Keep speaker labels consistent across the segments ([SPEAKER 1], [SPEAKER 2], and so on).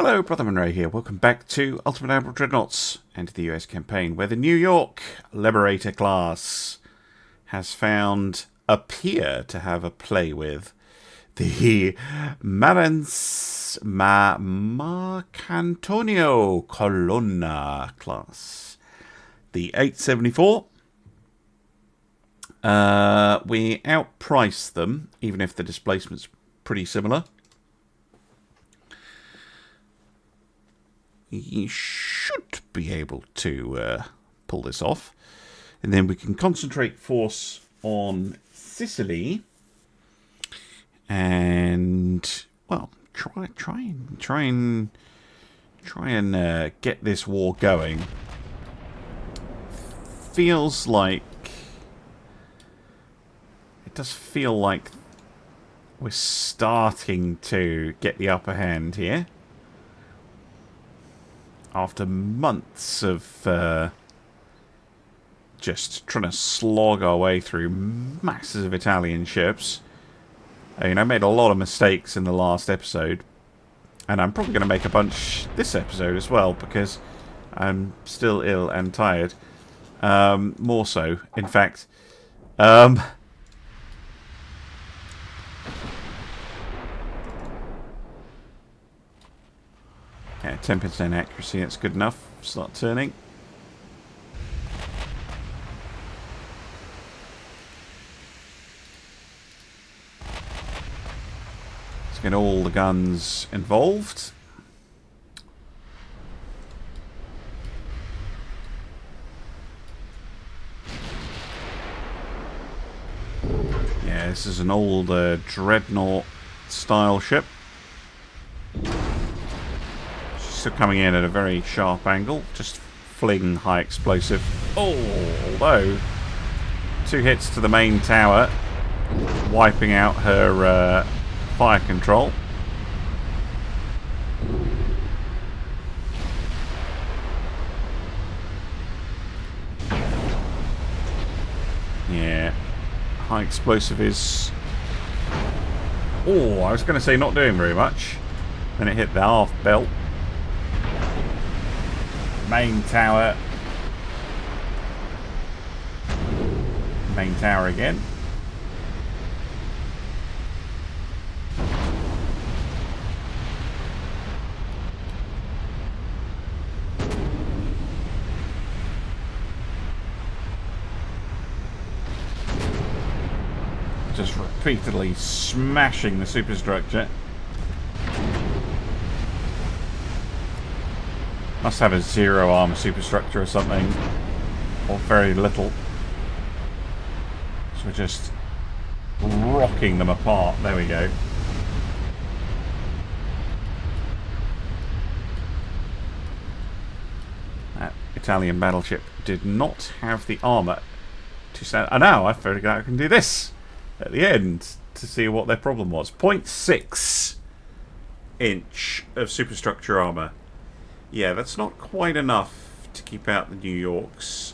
[SPEAKER 1] Hello, Brother Monroe here. Welcome back to Ultimate Admiral Dreadnoughts and to the US campaign, where the New York Liberator class has found a peer to have a play with. The Marcantonio Colonna class. The 874. We outpriced them, even if the displacement's pretty similar. You should be able to pull this off. And then we can concentrate force on Sicily. And, well, try and get this war going. Feels like... It does feel like we're starting to get the upper hand here. After months of just trying to slog our way through masses of Italian ships. I mean, I made a lot of mistakes in the last episode. And I'm probably going to make a bunch this episode as well, because I'm still ill and tired. More so, in fact. Yeah, 10% accuracy, that's good enough. Start turning. Let's get all the guns involved. Yeah, this is an old dreadnought style ship. Still coming in at a very sharp angle, just fling high explosive. Oh, although 2 hits to the main tower, wiping out her fire control. Yeah, high explosive is... Oh, I was going to say not doing very much. Then it hit the half belt. Main tower. Main tower again. Just repeatedly smashing the superstructure. Must have a 0 armor superstructure or something. Or very little. So we're just rocking them apart. There we go. That Italian battleship did not have the armor to stand. Oh, now I figured out I can do this at the end to see what their problem was. 0.6 inch of superstructure armor. Yeah, that's not quite enough to keep out the New York's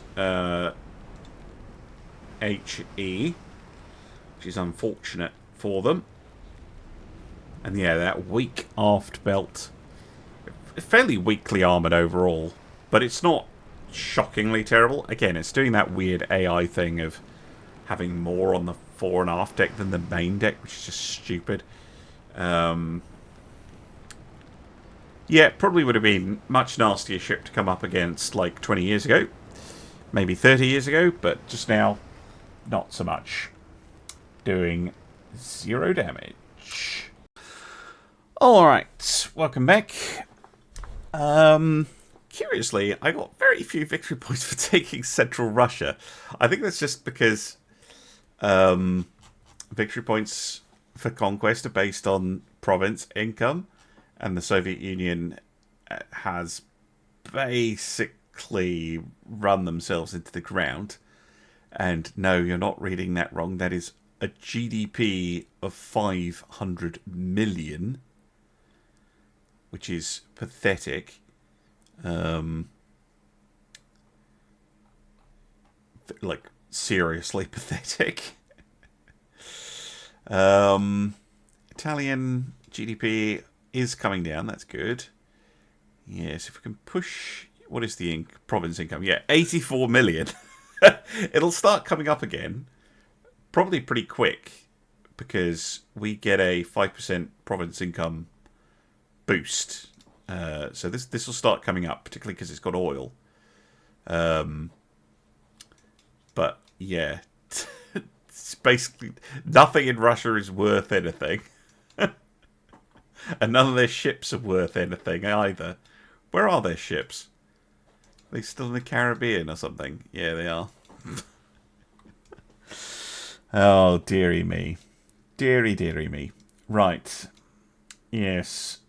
[SPEAKER 1] HE, which is unfortunate for them. And yeah, that weak aft belt. Fairly weakly armoured overall, but it's not shockingly terrible. Again, it's doing that weird AI thing of having more on the fore and aft deck than the main deck, which is just stupid. Yeah, probably would have been much nastier ship to come up against like 20 years ago. Maybe 30 years ago, but just now, not so much. Doing 0 damage. Alright, welcome back. Curiously, I got very few victory points for taking Central Russia. I think that's just because victory points for conquest are based on province income. And the Soviet Union has basically run themselves into the ground. And no, you're not reading that wrong. That is a GDP of 500 million, which is pathetic. Like, seriously pathetic. Italian GDP is coming down. That's good. Yes, if we can push... What is the province income? Yeah, 84 million. It'll start coming up again. Probably pretty quick. Because we get a 5% province income boost. So this will start coming up, particularly because it's got oil. But, yeah. It's basically... Nothing in Russia is worth anything. And none of their ships are worth anything either. Where are their ships? Are they still in the Caribbean or something? Yeah, they are. Oh, dearie me. Dearie, dearie me. Right. Yes.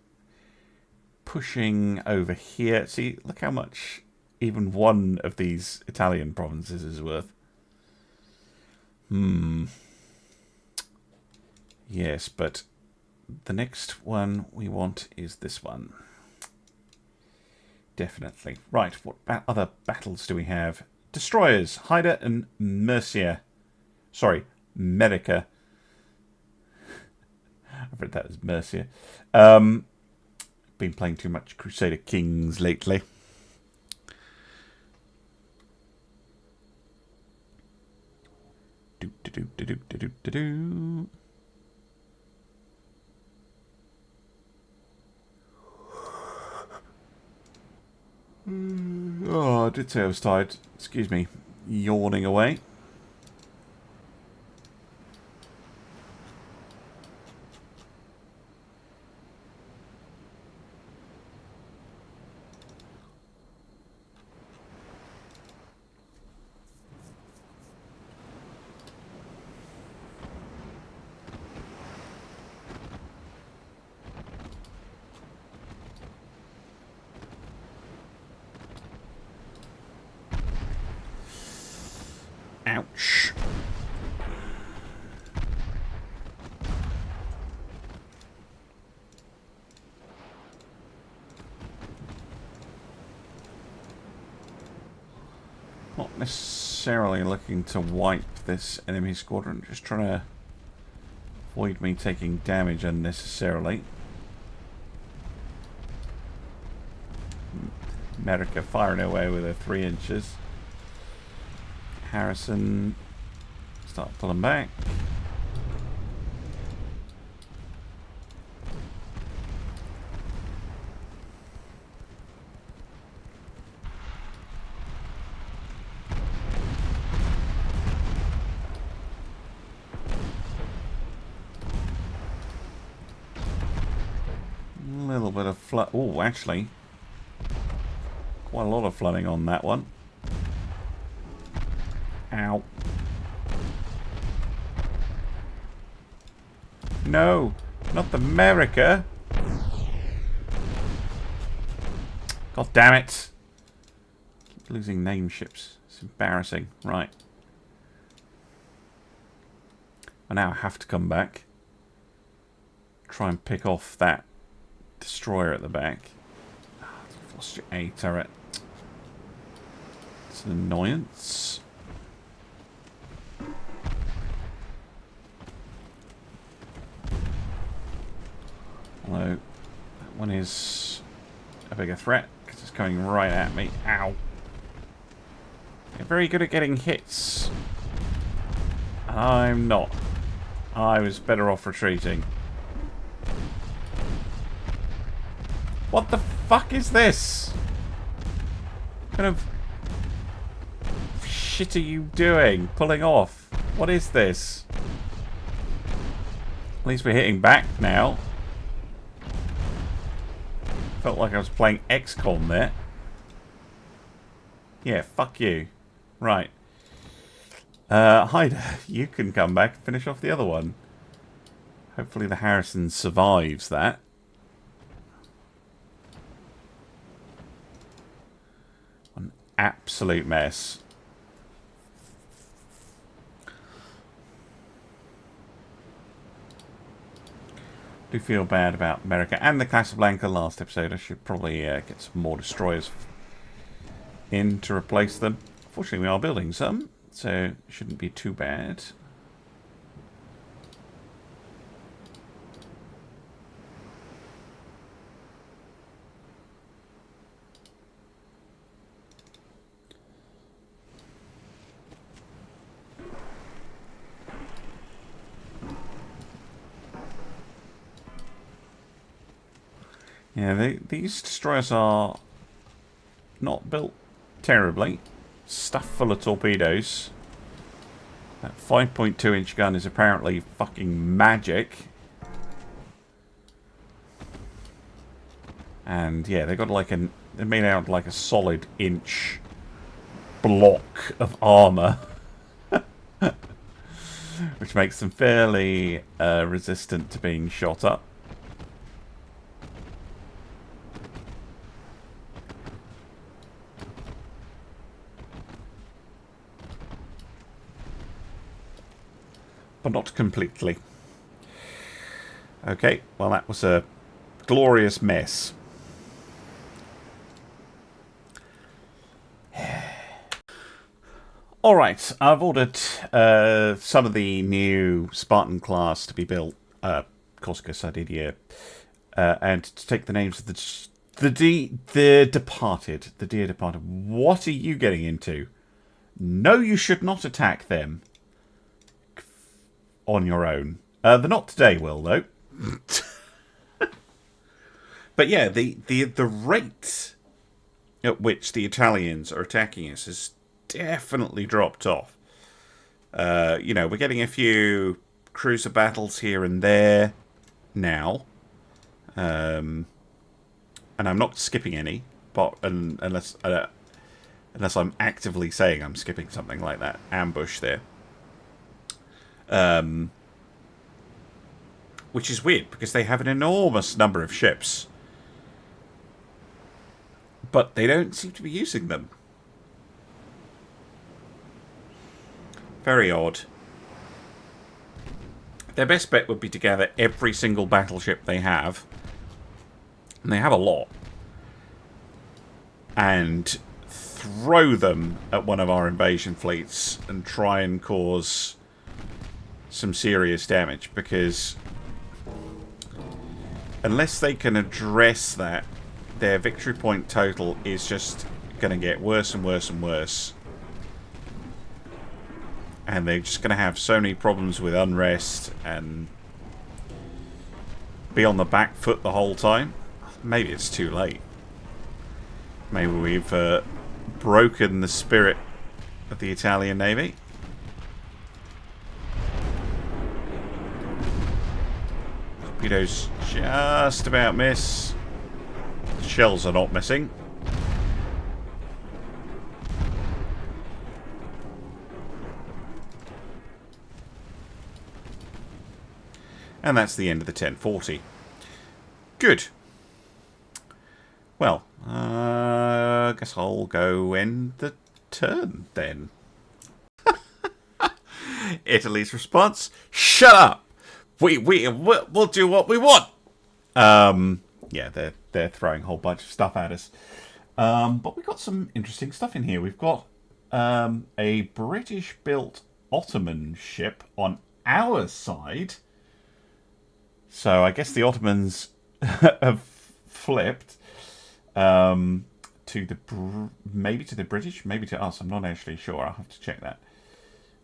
[SPEAKER 1] Pushing over here. See, look how much even one of these Italian provinces is worth. Yes, but the next one we want is this one. Definitely. Right, what other battles do we have? Destroyers, Haytor and Mercia. Sorry, America. I've read that as Mercia. Been playing too much Crusader Kings lately. Do. Oh, I did say I was tired. Excuse me. Yawning away. Ouch. Not necessarily looking to wipe this enemy squadron, just trying to avoid me taking damage unnecessarily. America firing away with her 3 inches. Harrison, start pulling back. A little bit of flood. Oh, actually, quite a lot of flooding on that one. Ow. No, not the America. God damn it. Keep losing name ships. It's embarrassing. Right. I now have to come back. Try and pick off that destroyer at the back. Oh, I've lost your A turret. It's an annoyance. Although, that one is a bigger threat, because it's coming right at me. Ow. They're very good at getting hits. I'm not. I was better off retreating. What the fuck is this? What kind of shit are you doing? Pulling off? What is this? At least we're hitting back now. Felt like I was playing XCOM there. Yeah, fuck you. Right. Haytor, you can come back and finish off the other one. Hopefully the Harrison survives that. An absolute mess. Do feel bad about America and the Casablanca last episode. I should probably get some more destroyers in to replace them. Fortunately, we are building some, so it shouldn't be too bad. Yeah, these destroyers are not built terribly. Stuffed full of torpedoes. That 5.2-inch gun is apparently fucking magic. And yeah, they got like they made out like a solid inch block of armor, which makes them fairly resistant to being shot up. But not completely. Okay, well that was a glorious mess. Alright, I've ordered some of the new Spartan class to be built. Of course, because I did, yeah. And to take the names of the dear departed. What are you getting into? No, you should not attack them. On your own. They're not today, Will, though. But yeah, the rate at which the Italians are attacking us has definitely dropped off. You know, we're getting a few cruiser battles here and there now. And I'm not skipping any, but unless I'm actively saying I'm skipping something like that ambush there. Which is weird, because they have an enormous number of ships. But they don't seem to be using them. Very odd. Their best bet would be to gather every single battleship they have. And they have a lot. And throw them at one of our invasion fleets and try and cause some serious damage, because unless they can address that, their victory point total is just going to get worse and worse and worse, and they're just going to have so many problems with unrest and be on the back foot the whole time. Maybe it's too late. Maybe we've broken the spirit of the Italian Navy. Torpedoes just about miss. The shells are not missing. And that's the end of the 1040. Good. Well, I guess I'll go end the turn then. Italy's response: shut up. We'll do what we want. Yeah, they're throwing a whole bunch of stuff at us. But we've got some interesting stuff in here. We've got a British-built Ottoman ship on our side. So I guess the Ottomans have flipped to the maybe to the British, maybe to us. I'm not actually sure. I'll have to check that.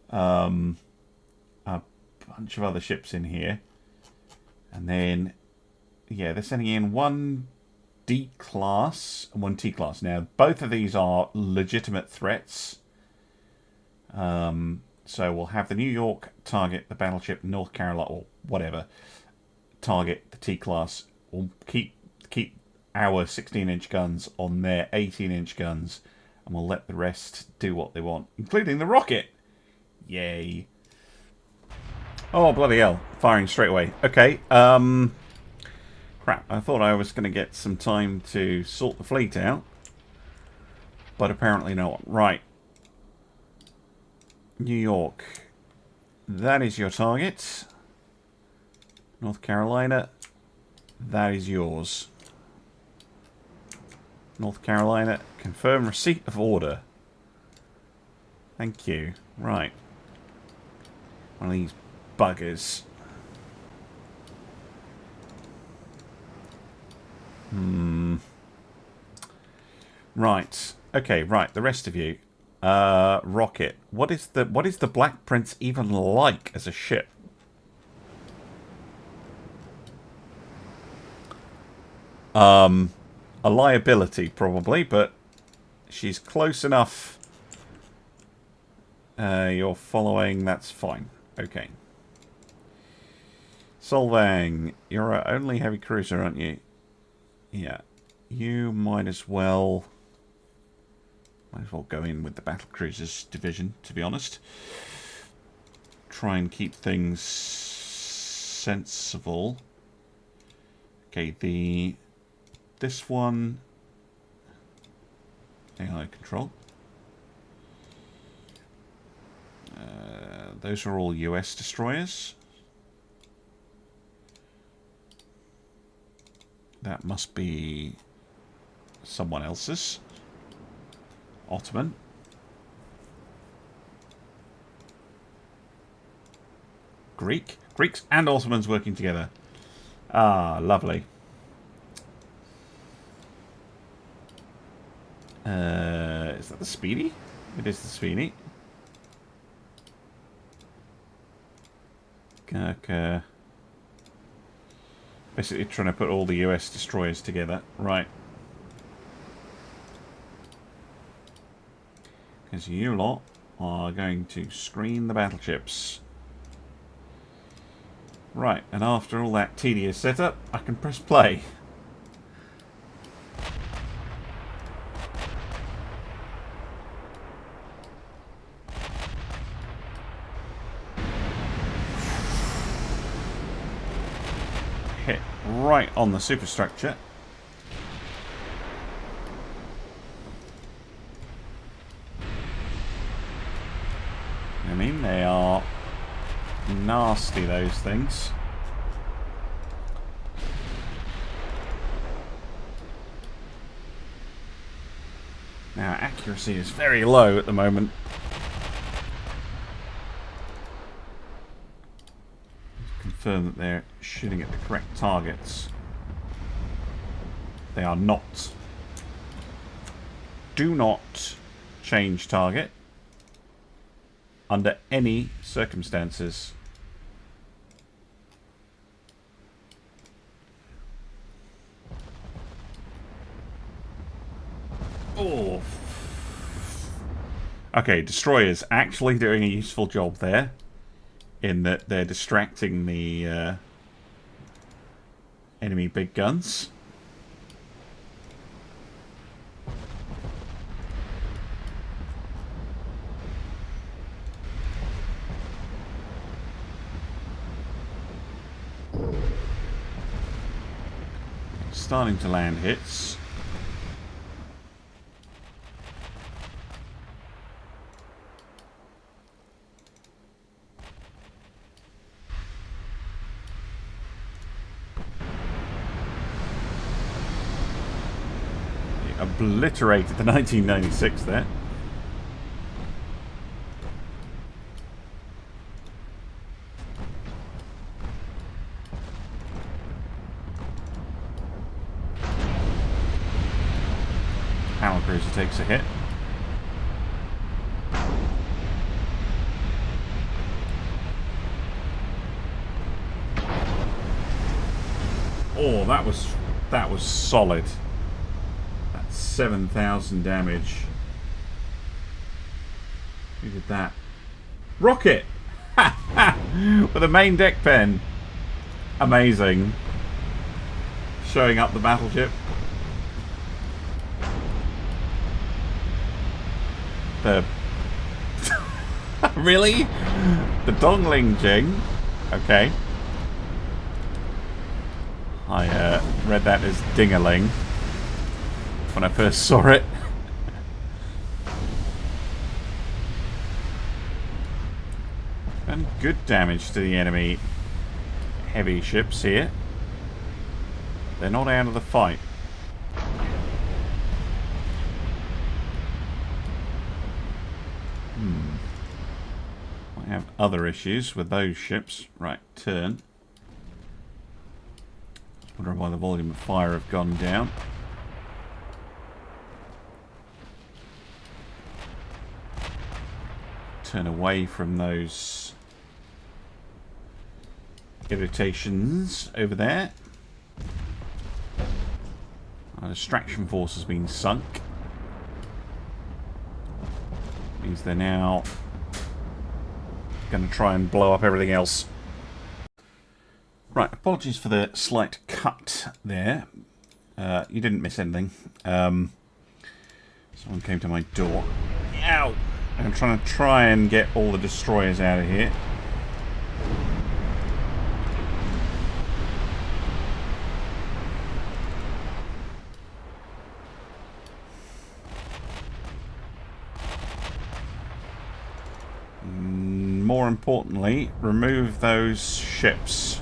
[SPEAKER 1] A bunch of other ships in here, and then yeah, they're sending in one D class and one T class. Now both of these are legitimate threats. So we'll have the New York target the battleship North Carolina or whatever. Target the T class. We'll keep our 16-inch guns on their 18-inch guns, and we'll let the rest do what they want, including the rocket. Yay! Oh bloody hell! Firing straight away. Okay. Crap! I thought I was going to get some time to sort the fleet out, but apparently not. Right. New York. That is your target. North Carolina, that is yours. North Carolina, confirm receipt of order. Thank you. Right. One of these buggers. Right. Okay, right, the rest of you. Rocket. What is the Black Prince even like as a ship? A liability, probably, but she's close enough. You're following, that's fine. Okay. Solvang, you're our only heavy cruiser, aren't you? Yeah. You might as well go in with the battlecruisers division, to be honest. Try and keep things sensible. Okay, this one AI control. Those are all US destroyers. That must be someone else's. Ottoman. Greek. Greeks and Ottomans working together. Ah, lovely. Is that the Speedy? It is the Speedy. Gurkha. Basically trying to put all the US destroyers together. Right. Because you lot are going to screen the battleships. Right, and after all that tedious setup, I can press play. Hit right on the superstructure. I mean, they are nasty, those things. Now, accuracy is very low at the moment. Confirm that they're shooting at the correct targets. They are not. Do not change target under any circumstances. Oh. Okay, destroyers actually doing a useful job there, in that they're distracting the enemy big guns. Starting to land hits. Obliterated the 1996 there. Battlecruiser takes a hit. Oh, that was solid. 7,000 damage. Who did that? Rocket! With a main deck pen. Amazing. Showing up the battleship. The... Really? The Dongling Jing? Okay. I read that as Dingaling when I first saw it. And good damage to the enemy heavy ships here. They're not out of the fight. I have other issues with those ships. Right, turn. Wonder why the volume of fire have gone down. Turn away from those irritations over there. Our distraction force has been sunk. Means they're now going to try and blow up everything else. Right, apologies for the slight cut there. You didn't miss anything. Someone came to my door. Ow! I'm trying to get all the destroyers out of here. More importantly, remove those ships.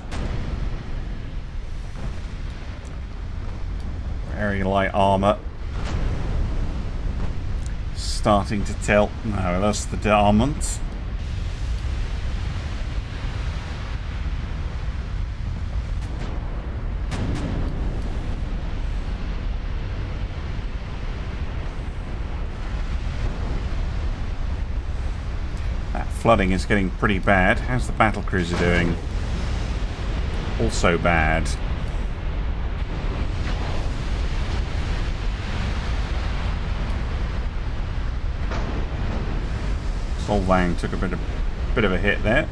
[SPEAKER 1] Very light armour. Starting to tell. No, that's the Darmont. That flooding is getting pretty bad. How's the battlecruiser doing? Also bad. Solvang took a bit of a hit there.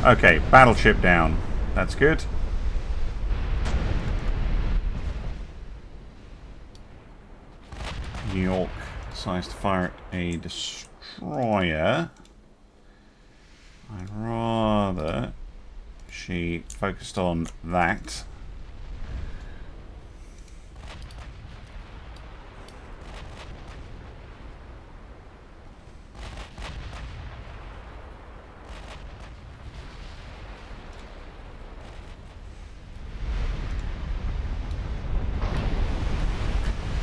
[SPEAKER 1] Okay, battleship down. That's good. New York decides to fire at a destroyer. I'd rather she focused on that.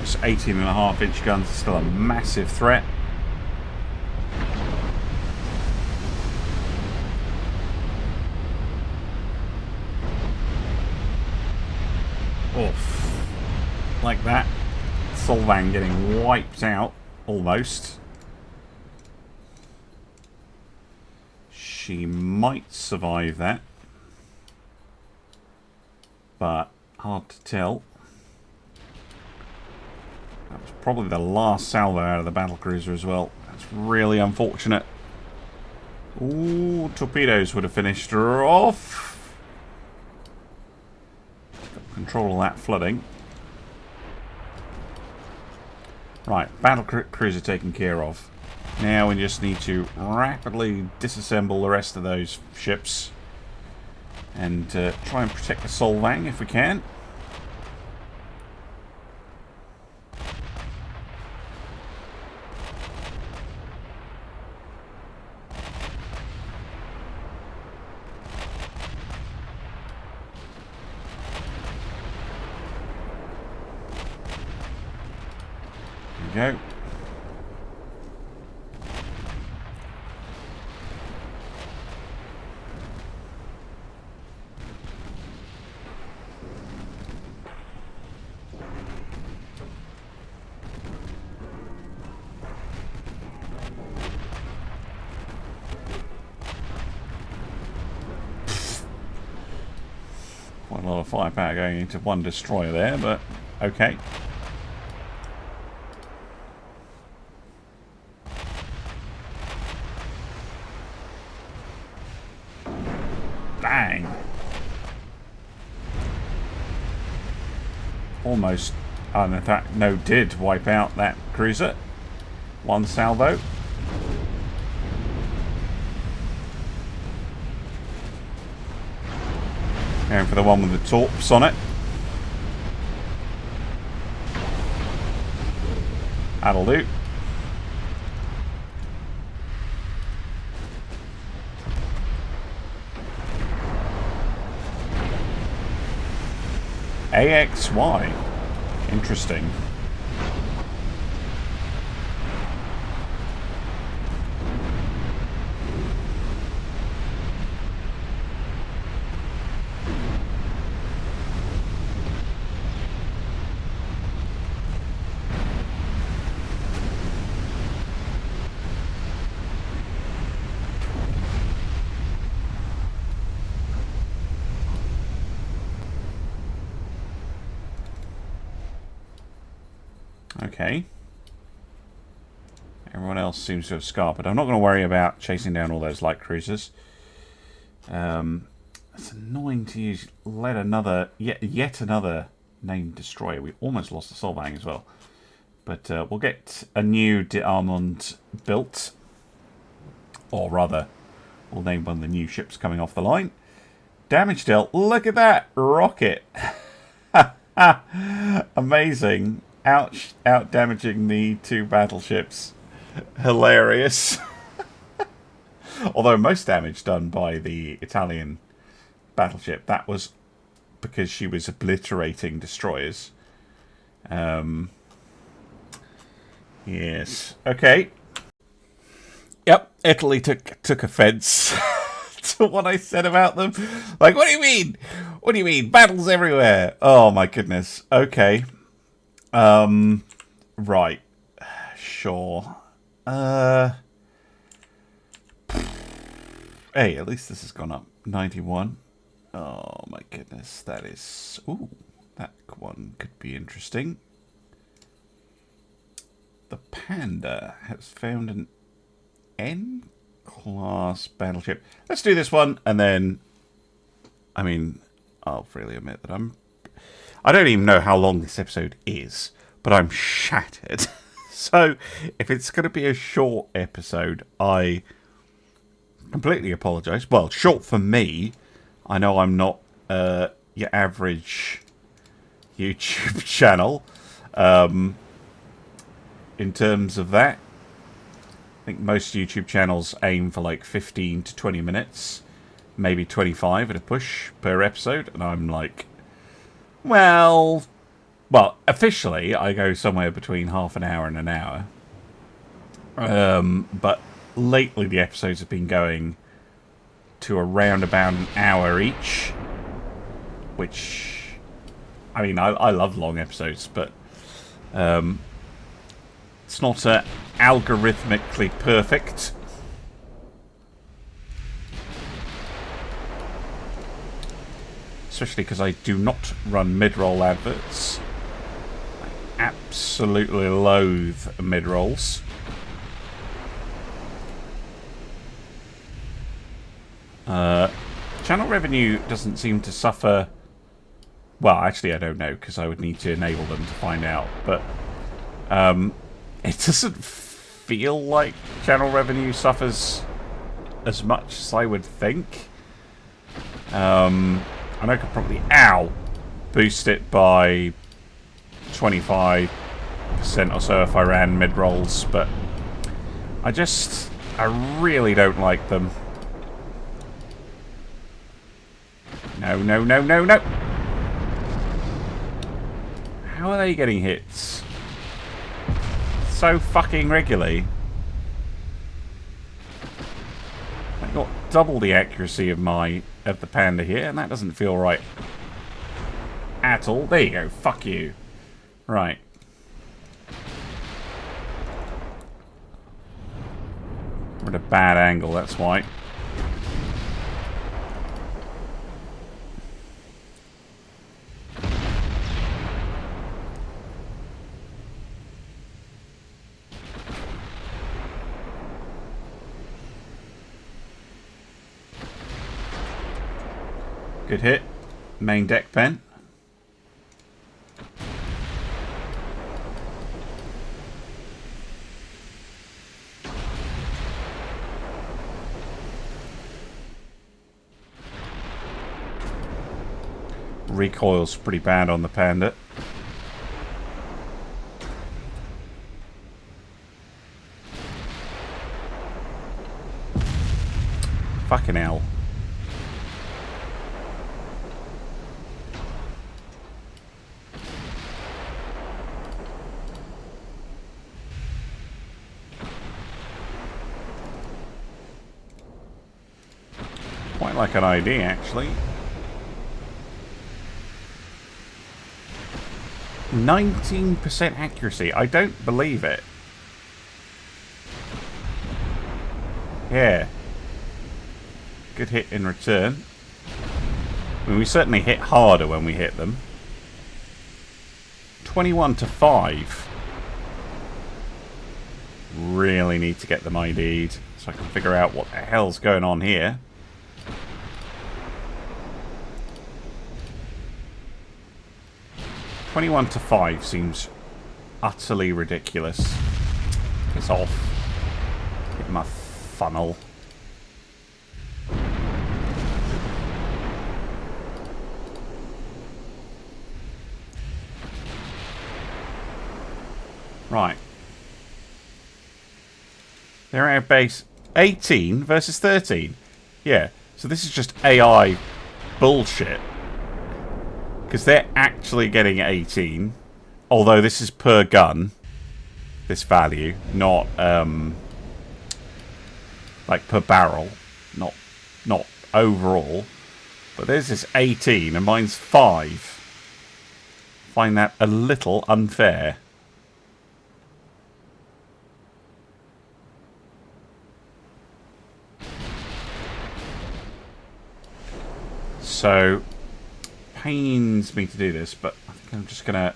[SPEAKER 1] This 18.5-inch guns are still a massive threat. Oof. Like that. Solvang getting wiped out, almost. She might survive that. But hard to tell. That was probably the last salvo out of the battlecruiser as well. That's really unfortunate. Ooh, torpedoes would have finished her off. Got control of that flooding. Right, battlecruiser taken care of. Now we just need to rapidly disassemble the rest of those ships. And try and protect the Solvang if we can. Go. Quite a lot of firepower going into one destroyer there, but okay. Bang! Almost, and in fact, no, did wipe out that cruiser. One salvo. Going for the one with the torps on it. That'll do. AXY. Interesting. Okay. Everyone else seems to have scarred, but I'm not going to worry about chasing down all those light cruisers. It's annoying to use yet another named destroyer. We almost lost the Solvang as well. But we'll get a new d'Armand built. Or rather, we'll name one of the new ships coming off the line. Damage dealt. Look at that! Rocket! Amazing. Out damaging the 2 battleships. Hilarious. Although most damage done by the Italian battleship, that was because she was obliterating destroyers. Yes. Okay. Yep, Italy took offence to what I said about them. Like, what do you mean? What do you mean? Battles everywhere. Oh my goodness. Okay. Right. Sure. Hey, at least this has gone up. 91. Oh my goodness, that is... Ooh, that one could be interesting. The Panda has found an N-class battleship. Let's do this one, and then... I mean, I'll freely admit that I don't even know how long this episode is, but I'm shattered. So, if it's going to be a short episode, I completely apologise. Well, short for me. I know I'm not your average YouTube channel. In terms of that, I think most YouTube channels aim for like 15 to 20 minutes, maybe 25 at a push per episode, and I'm like, well, officially I go somewhere between half an hour and an hour. But lately the episodes have been going to around about an hour each, which, I mean, I love long episodes, but it's not algorithmically perfect. Especially because I do not run mid-roll adverts. I absolutely loathe mid-rolls. Channel revenue doesn't seem to suffer... Well, actually I don't know, because I would need to enable them to find out. But it doesn't feel like channel revenue suffers as much as I would think. And I could probably, boost it by 25% or so if I ran mid-rolls, but I really don't like them. No, no, no, no, no! How are they getting hits? So fucking regularly. I got double the accuracy of the Panda here, and that doesn't feel right at all. There you go. Fuck you. Right. We're at a bad angle, that's why. Good hit. Main deck pen. Recoil's pretty bad on the Panda. Fucking hell. Quite like an idea, actually. 19% accuracy. I don't believe it. Yeah. Good hit in return. I mean, we certainly hit harder when we hit them. 21 to 5. really need to get them ID'd so I can figure out what the hell's going on here. $21-5 seems utterly ridiculous. Piss off. Get my funnel. Right. They're at base 18 versus 13. Yeah, so this is just AI bullshit. Because they're actually getting 18. Although this is per gun. This value. Not, like, per barrel. Not overall. But there's this 18 and mine's 5. Find that a little unfair. So, pains me to do this, but I think I'm just going to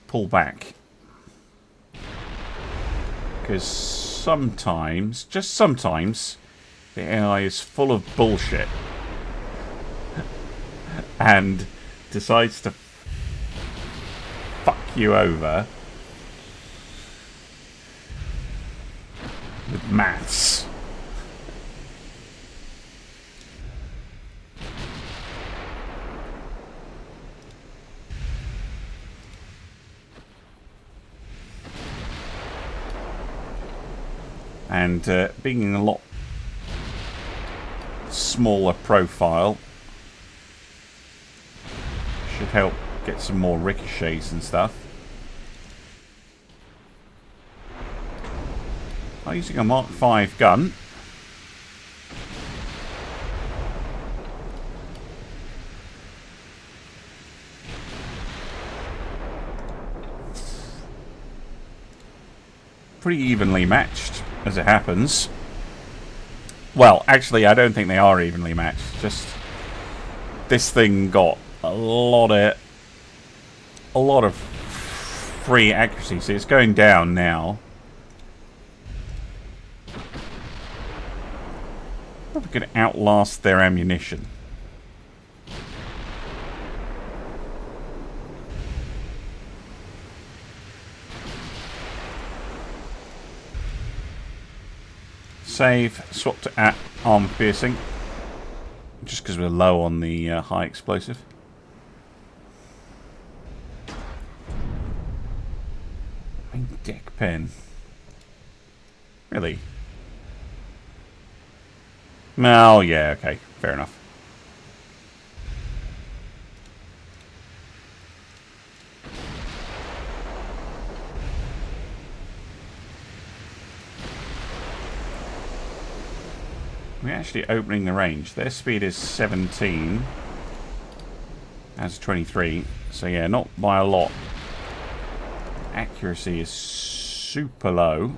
[SPEAKER 1] pull back. Because sometimes, just sometimes, the AI is full of bullshit. And decides to fuck you over with maths. And being in a lot smaller profile should help get some more ricochets and stuff. I'm using a Mark 5 gun. Pretty evenly matched, as it happens. Well, actually, I don't think they are evenly matched. Just this thing got a lot of free accuracy. See, it's going down now. Probably going to outlast their ammunition. Save, swap to armor piercing. Just because we're low on the high explosive. Dick pen. Really? Oh, yeah, okay. Fair enough. We're actually opening the range. Their speed is 17. That's 23. So yeah, not by a lot. Accuracy is super low.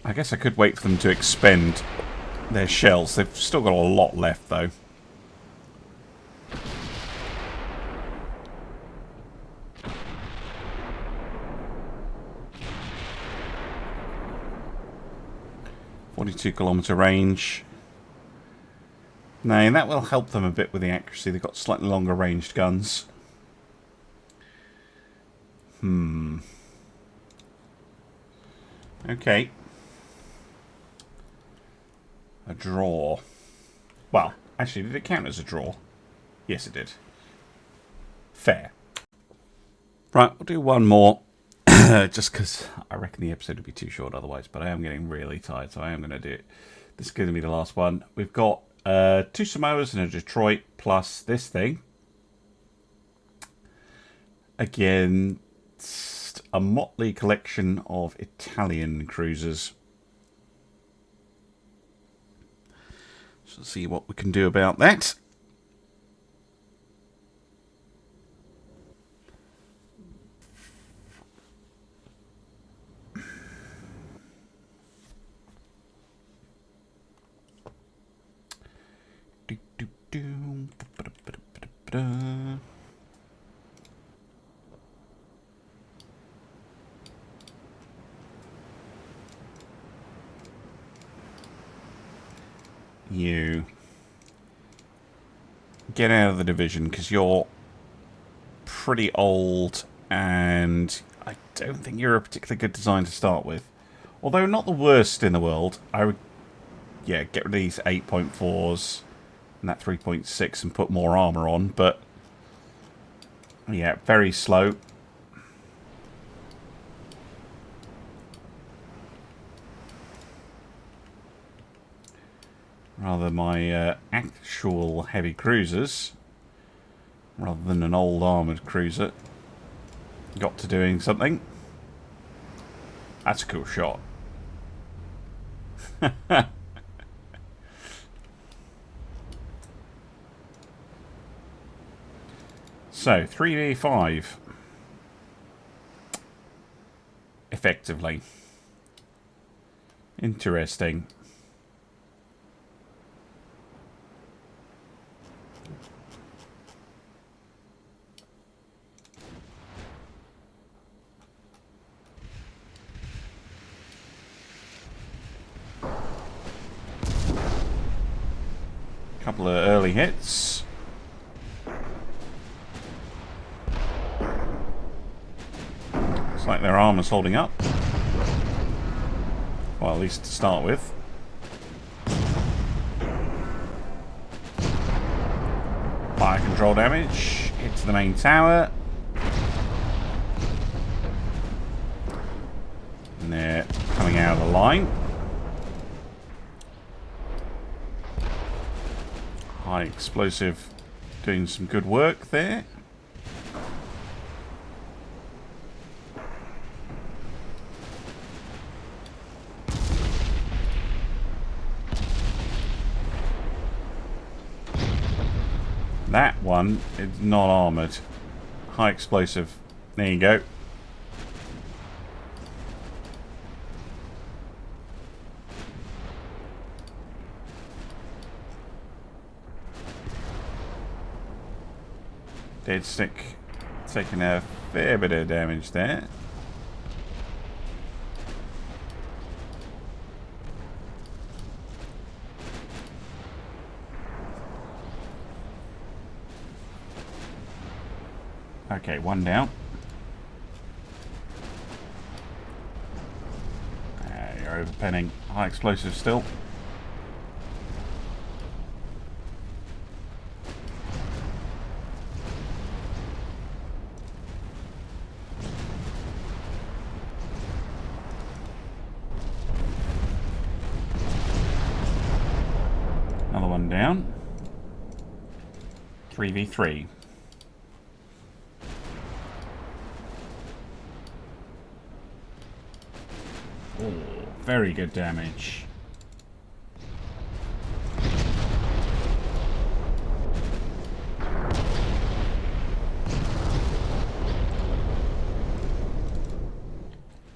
[SPEAKER 1] I guess I could wait for them to expend their shells. They've still got a lot left, though. .42-kilometer range. No, that will help them a bit with the accuracy. They've got slightly longer ranged guns. Okay. A draw. Well, actually, did it count as a draw? Yes, it did. Fair. Right, we'll do one more. Just because I reckon the episode would be too short otherwise. But I am getting really tired, so I am going to do it. This is going to be the last one. We've got 2 Samoas and a Detroit plus this thing. Against a motley collection of Italian cruisers. So let's see what we can do about that. Ba-da. You get out of the division because you're pretty old and I don't think you're a particularly good design to start with. Although not the worst in the world, I would, yeah, get rid of these 8.4s and that 3.6 and put more armour on, but yeah, very slow. Rather my actual heavy cruisers, rather than an old armoured cruiser, got to doing something. That's a cool shot. So, 3v5. Effectively. Interesting. Couple of early hits. Looks like their armor's holding up. Well, at least to start with. Fire control damage. Hits the main tower. And they're coming out of the line. High explosive doing some good work there. That one is not armoured. High explosive. There you go. Dead stick taking a fair bit of damage there. Okay, one down. You're overpenning. High explosive still. Another one down. 3v3. Oh, very good damage.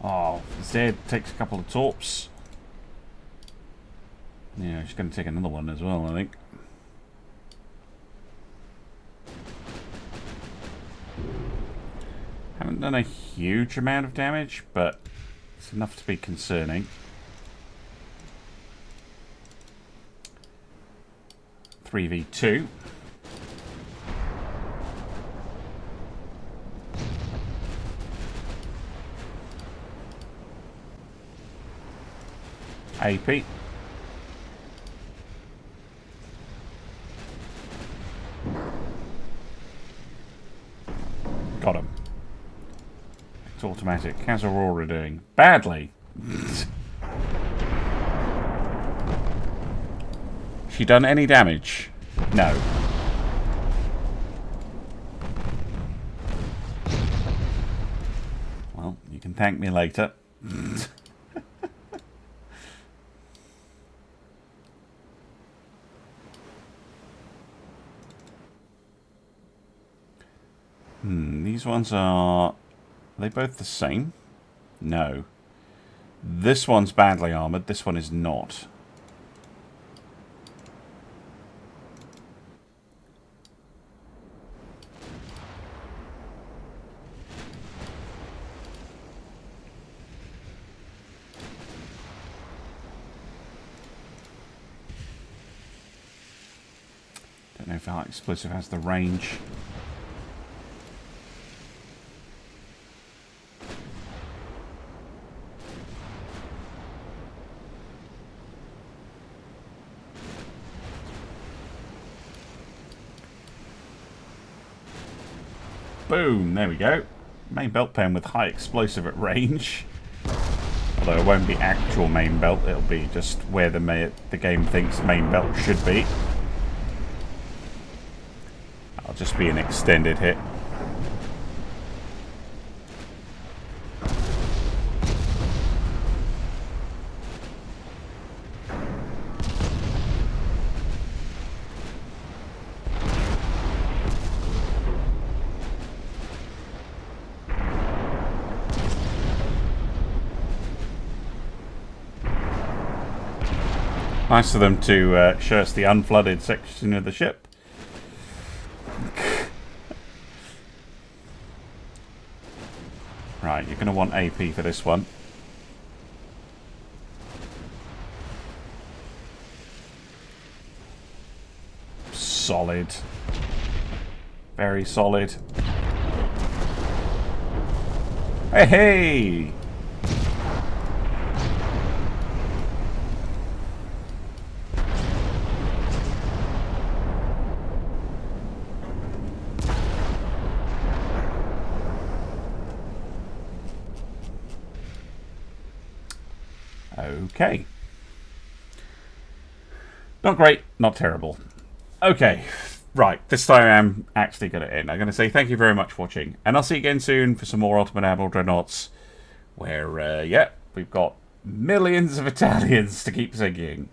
[SPEAKER 1] Oh, Zed takes a couple of torps. Yeah, she's going to take another one as well, I think. Haven't done a huge amount of damage, but it's enough to be concerning. 3v2. AP. Got him. It's automatic. How's Aurora doing? Badly. She done any damage? No. Well, you can thank me later. These ones are they both the same? No. This one's badly armoured, this one is not. Don't know if our explosive has the range. Boom, there we go. Main belt pen with high explosive at range. Although it won't be actual main belt, it'll be just where the game thinks main belt should be. That'll just be an extended hit. Nice of them to show us the unflooded section of the ship. Right, you're going to want AP for this one. Solid. Very solid. Hey, hey! Okay. Not great, not terrible. Okay, right, this time I'm actually going to end. I'm going to say thank you very much for watching, and I'll see you again soon for some more Ultimate Admiral Dreadnoughts, where, yeah, we've got millions of Italians to keep sinking.